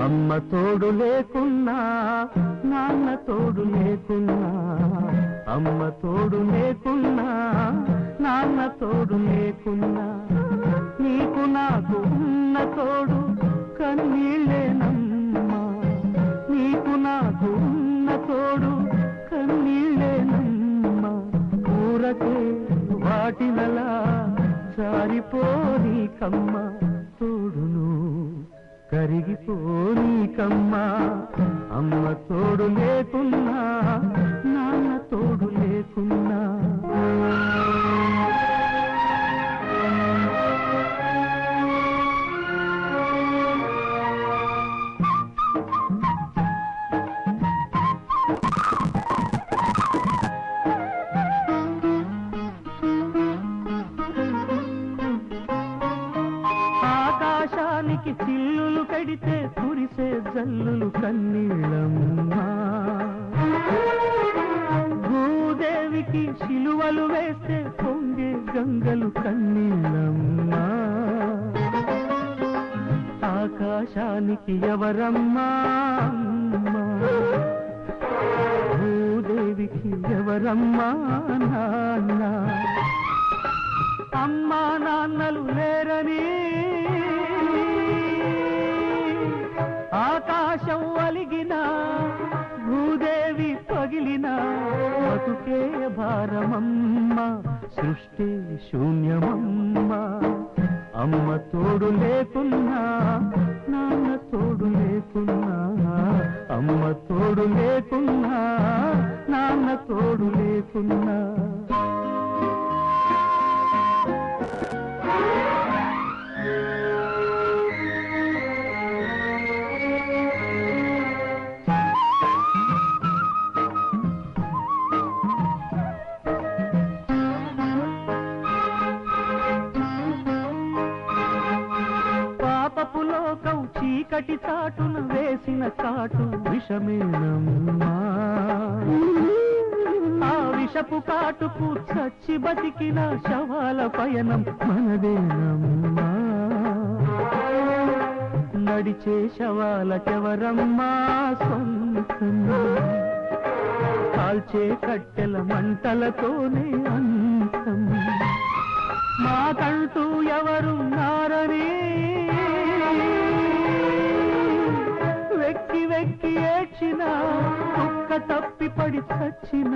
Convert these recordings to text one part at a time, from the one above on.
అమ్మ తోడు లేకున్నా నాన్న తోడు లేకున్నా అమ్మ తోడు లేకున్నా నాన్న తోడు లేకున్నా నీకు నాకు ఉన్న తోడు కన్నీళ్ళేనమ్మా నీకు నాకు ఉన్న తోడు కన్నీళ్ళేనమ్మా ఊరకే వాటినలా జారిపోనీకమ్మ తోడును కరిగిపోనీకమ్మా అమ్మ తోడు లేకున్నా నాన్న తోడు లేకున్నా ఆకాశానికి చిల్లులు కడితే కురిసే జల్లులు కన్నీళ్ళమ్మా భూదేవికి శిలువలు వేస్తే పొంగే గంగలు కన్నీళ్ళమ్మా ఆకాశానికి ఎవరమ్మా భూదేవికి ఎవరమ్మా నాన్న అమ్మా నాన్నలు లేరని ఆకాశం అలిగిన భూదేవి పగిలిన బతుకే భారమమ్మ సృష్టి శూన్యమమ్మ అమ్మ తోడు లేకున్నా నాన్న తోడు లేకున్నా అమ్మ తోడు లేకున్నా నాన్న తోడు లేకున్నా చీకటి చాటున వేసిన కాటు విషమేనమ్మా ఆ విషపు కాటుకు చచ్చి బతికిన శవాల పయనం మనదేనమ్మా నడిచే శవాలకెవరమ్మా సొంతం కాల్చే కట్టెల మంటలతోనే అంతం మాకంటూ ఎవరున్నారని వెక్కి వెక్కి ఏడ్చిన కుక్క తప్పి పడి చచ్చిన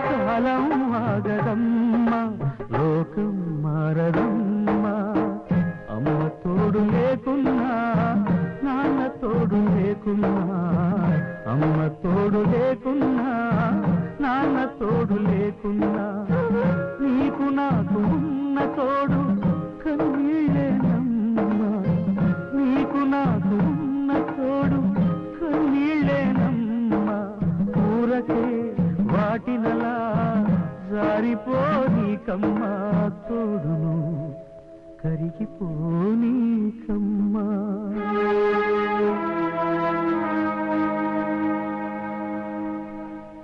కాలం ఆగదమ్మా లోకం మారదమ్మా అమ్మ తోడు లేకున్నా నాన్న తోడు లేకున్నా అమ్మ తోడు లేకున్నా నాన్న తోడు లేకున్నా నీకు నాకు ఉన్న తోడు కన్నీళ్ళేనమ్మా నీకు నాకు ఉన్న తోడు కన్నీళ్ళేనమ్మా ఊరకే వాటినలా జారిపోనీకమ్మా తోడును కరిగిపోనీకమ్మా